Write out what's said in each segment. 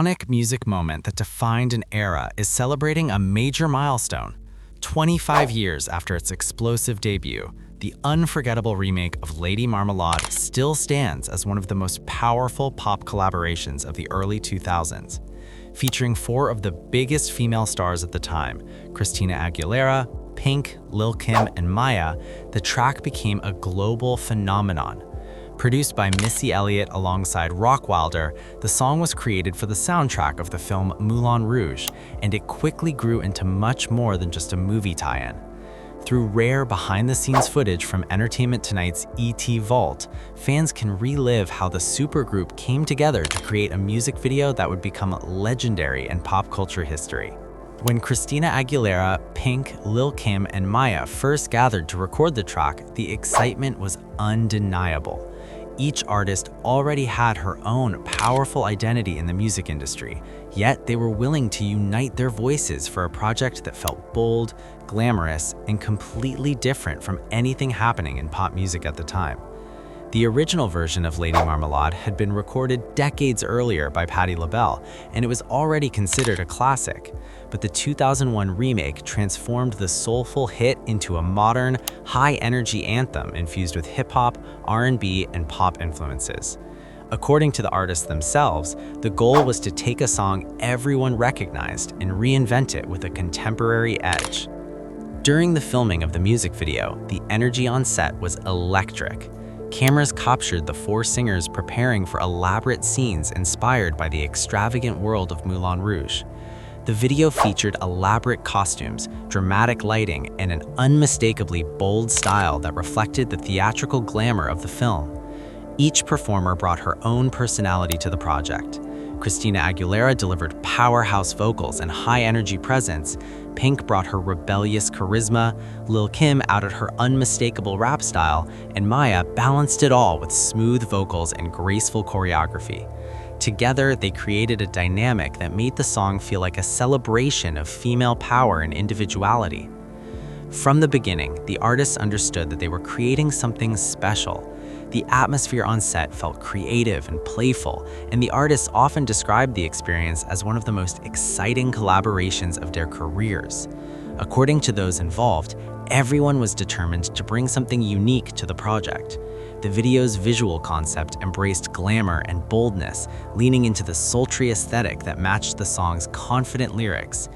iconic music moment that defined an era is celebrating a major milestone. 25 years after its explosive debut, the unforgettable remake of Lady Marmalade still stands as one of the most powerful pop collaborations of the early 2000s. Featuring four of the biggest female stars at the time, Christina Aguilera, Pink, Lil Kim, and Maya, the track became a global phenomenon. Produced by Missy Elliott alongside Rockwilder, the song was created for the soundtrack of the film Moulin Rouge, and it quickly grew into much more than just a movie tie-in. Through rare behind-the-scenes footage from Entertainment Tonight's ET Vault, fans can relive how the supergroup came together to create a music video that would become legendary in pop culture history. When Christina Aguilera, Pink, Lil Kim, and Maya first gathered to record the track, the excitement was undeniable. Each artist already had her own powerful identity in the music industry, yet they were willing to unite their voices for a project that felt bold, glamorous, and completely different from anything happening in pop music at the time. The original version of Lady Marmalade had been recorded decades earlier by Patti LaBelle, and it was already considered a classic. But the 2001 remake transformed the soulful hit into a modern, high-energy anthem infused with hip-hop, R&B, and pop influences. According to the artists themselves, the goal was to take a song everyone recognized and reinvent it with a contemporary edge. During the filming of the music video, the energy on set was electric. Cameras captured the four singers preparing for elaborate scenes inspired by the extravagant world of Moulin Rouge. The video featured elaborate costumes, dramatic lighting, and an unmistakably bold style that reflected the theatrical glamour of the film. Each performer brought her own personality to the project. Christina Aguilera delivered powerhouse vocals and high-energy presence. Pink brought her rebellious charisma, Lil Kim added her unmistakable rap style, and Maya balanced it all with smooth vocals and graceful choreography. Together, they created a dynamic that made the song feel like a celebration of female power and individuality. From the beginning, the artists understood that they were creating something special. The atmosphere on set felt creative and playful, and the artists often described the experience as one of the most exciting collaborations of their careers. According to those involved, everyone was determined to bring something unique to the project. The video's visual concept embraced glamour and boldness, leaning into the sultry aesthetic that matched the song's confident lyrics.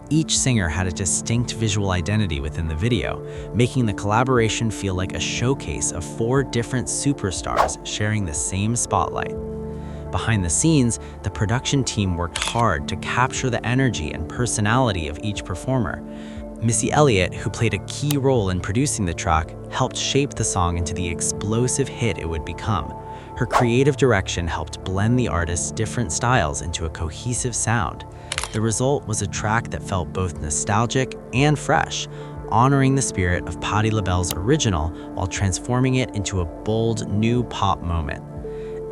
Each singer had a distinct visual identity within the video, making the collaboration feel like a showcase of four different superstars sharing the same spotlight. Behind the scenes, the production team worked hard to capture the energy and personality of each performer. Missy Elliott, who played a key role in producing the track, helped shape the song into the explosive hit it would become. Her creative direction helped blend the artists' different styles into a cohesive sound. The result was a track that felt both nostalgic and fresh, honoring the spirit of Patti LaBelle's original while transforming it into a bold, new pop moment.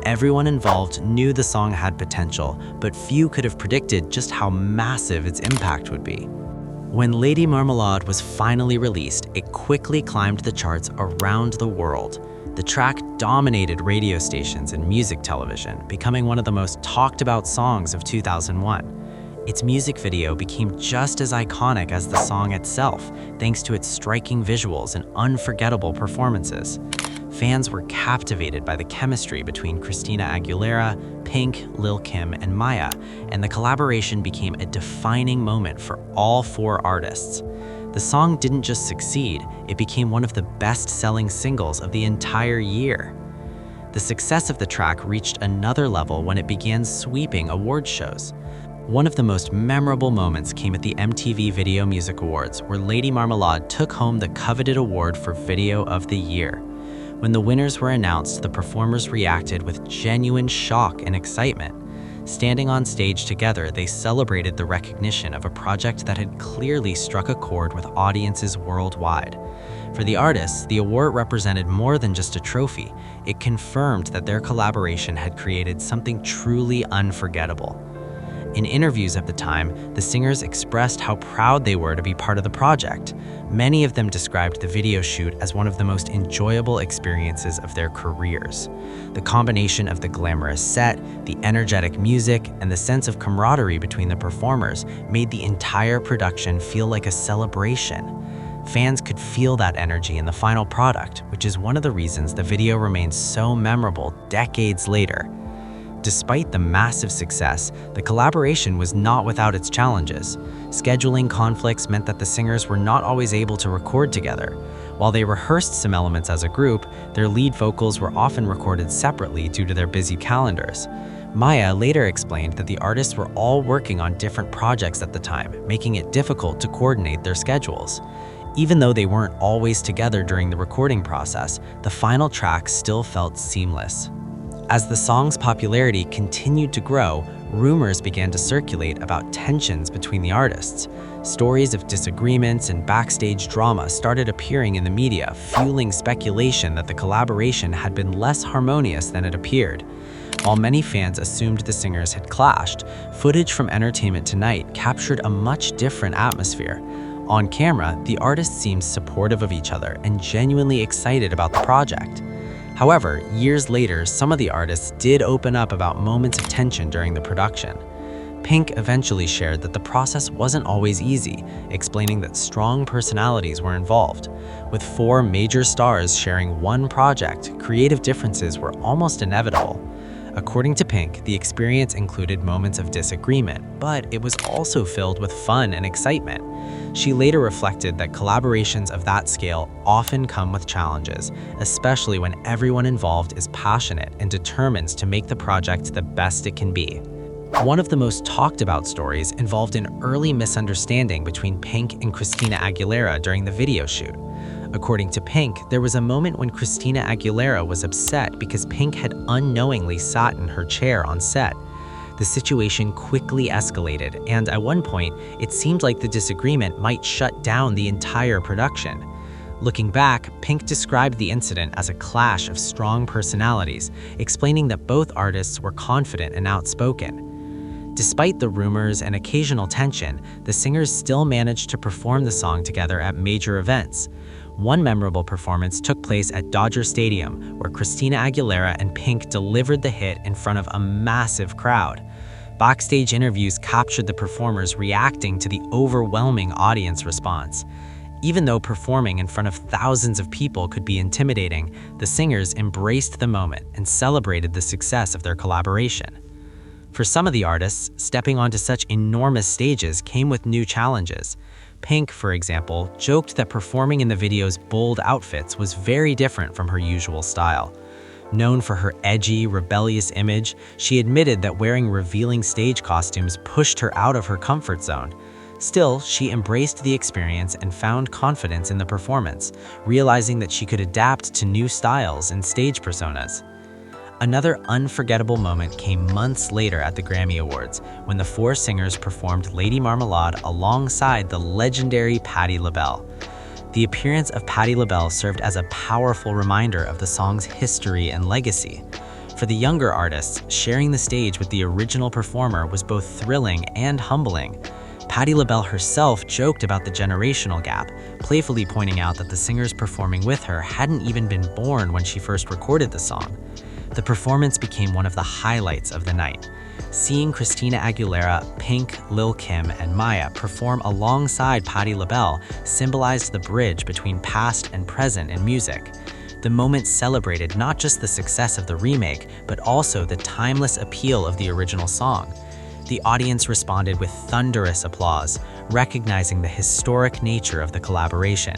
Everyone involved knew the song had potential, but few could have predicted just how massive its impact would be. When Lady Marmalade was finally released, it quickly climbed the charts around the world. The track dominated radio stations and music television, becoming one of the most talked about songs of 2001. Its music video became just as iconic as the song itself, thanks to its striking visuals and unforgettable performances. Fans were captivated by the chemistry between Christina Aguilera, Pink, Lil Kim, and Maya, and the collaboration became a defining moment for all four artists. The song didn't just succeed, it became one of the best-selling singles of the entire year. The success of the track reached another level when it began sweeping award shows. One of the most memorable moments came at the MTV Video Music Awards, where Lady Marmalade took home the coveted award for Video of the Year. When the winners were announced, the performers reacted with genuine shock and excitement. Standing on stage together, they celebrated the recognition of a project that had clearly struck a chord with audiences worldwide. For the artists, the award represented more than just a trophy. It confirmed that their collaboration had created something truly unforgettable. In interviews of the time, the singers expressed how proud they were to be part of the project. Many of them described the video shoot as one of the most enjoyable experiences of their careers. The combination of the glamorous set, the energetic music, and the sense of camaraderie between the performers made the entire production feel like a celebration. Fans could feel that energy in the final product, which is one of the reasons the video remains so memorable decades later. Despite the massive success, the collaboration was not without its challenges. Scheduling conflicts meant that the singers were not always able to record together. While they rehearsed some elements as a group, their lead vocals were often recorded separately due to their busy calendars. Maya later explained that the artists were all working on different projects at the time, making it difficult to coordinate their schedules. Even though they weren't always together during the recording process, the final track still felt seamless. As the song's popularity continued to grow, rumors began to circulate about tensions between the artists. Stories of disagreements and backstage drama started appearing in the media, fueling speculation that the collaboration had been less harmonious than it appeared. While many fans assumed the singers had clashed, footage from Entertainment Tonight captured a much different atmosphere. On camera, the artists seemed supportive of each other and genuinely excited about the project. However, years later, some of the artists did open up about moments of tension during the production. Pink eventually shared that the process wasn't always easy, explaining that strong personalities were involved. With 4 major stars sharing one project, creative differences were almost inevitable. According to Pink, the experience included moments of disagreement, but it was also filled with fun and excitement. She later reflected that collaborations of that scale often come with challenges, especially when everyone involved is passionate and determines to make the project the best it can be. One of the most talked about stories involved an early misunderstanding between Pink and Christina Aguilera during the video shoot. According to Pink, there was a moment when Christina Aguilera was upset because Pink had unknowingly sat in her chair on set. The situation quickly escalated, and at one point, it seemed like the disagreement might shut down the entire production. Looking back, Pink described the incident as a clash of strong personalities, explaining that both artists were confident and outspoken. Despite the rumors and occasional tension, the singers still managed to perform the song together at major events. One memorable performance took place at Dodger Stadium, where Christina Aguilera and Pink delivered the hit in front of a massive crowd. Backstage interviews captured the performers reacting to the overwhelming audience response. Even though performing in front of thousands of people could be intimidating, the singers embraced the moment and celebrated the success of their collaboration. For some of the artists, stepping onto such enormous stages came with new challenges. Pink, for example, joked that performing in the video's bold outfits was very different from her usual style. Known for her edgy, rebellious image, she admitted that wearing revealing stage costumes pushed her out of her comfort zone. Still, she embraced the experience and found confidence in the performance, realizing that she could adapt to new styles and stage personas. Another unforgettable moment came months later at the Grammy Awards, when the 4 singers performed Lady Marmalade alongside the legendary Patti LaBelle. The appearance of Patti LaBelle served as a powerful reminder of the song's history and legacy. For the younger artists, sharing the stage with the original performer was both thrilling and humbling. Patti LaBelle herself joked about the generational gap, playfully pointing out that the singers performing with her hadn't even been born when she first recorded the song. The performance became one of the highlights of the night. Seeing Christina Aguilera, Pink, Lil Kim, and Maya perform alongside Patti LaBelle symbolized the bridge between past and present in music. The moment celebrated not just the success of the remake, but also the timeless appeal of the original song. The audience responded with thunderous applause, recognizing the historic nature of the collaboration.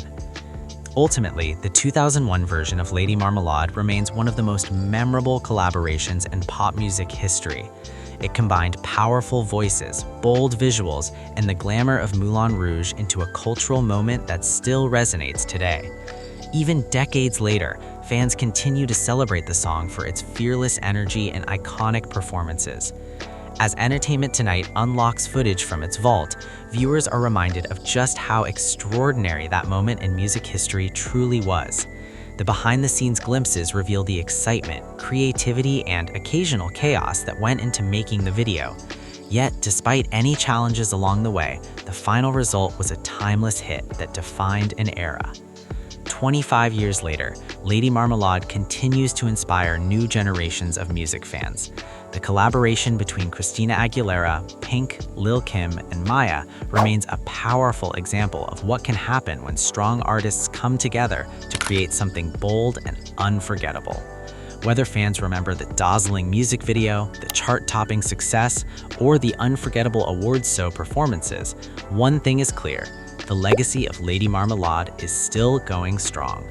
Ultimately, the 2001 version of Lady Marmalade remains one of the most memorable collaborations in pop music history. It combined powerful voices, bold visuals, and the glamour of Moulin Rouge into a cultural moment that still resonates today. Even decades later, fans continue to celebrate the song for its fearless energy and iconic performances. As Entertainment Tonight unlocks footage from its vault, viewers are reminded of just how extraordinary that moment in music history truly was. The behind-the-scenes glimpses reveal the excitement, creativity, and occasional chaos that went into making the video. Yet, despite any challenges along the way, the final result was a timeless hit that defined an era. 25 years later, Lady Marmalade continues to inspire new generations of music fans. The collaboration between Christina Aguilera, Pink, Lil Kim, and Maya remains a powerful example of what can happen when strong artists come together to create something bold and unforgettable. Whether fans remember the dazzling music video, the chart-topping success, or the unforgettable awards show performances, one thing is clear: the legacy of Lady Marmalade is still going strong.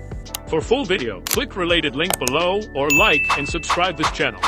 For full video, click related link below or like and subscribe this channel.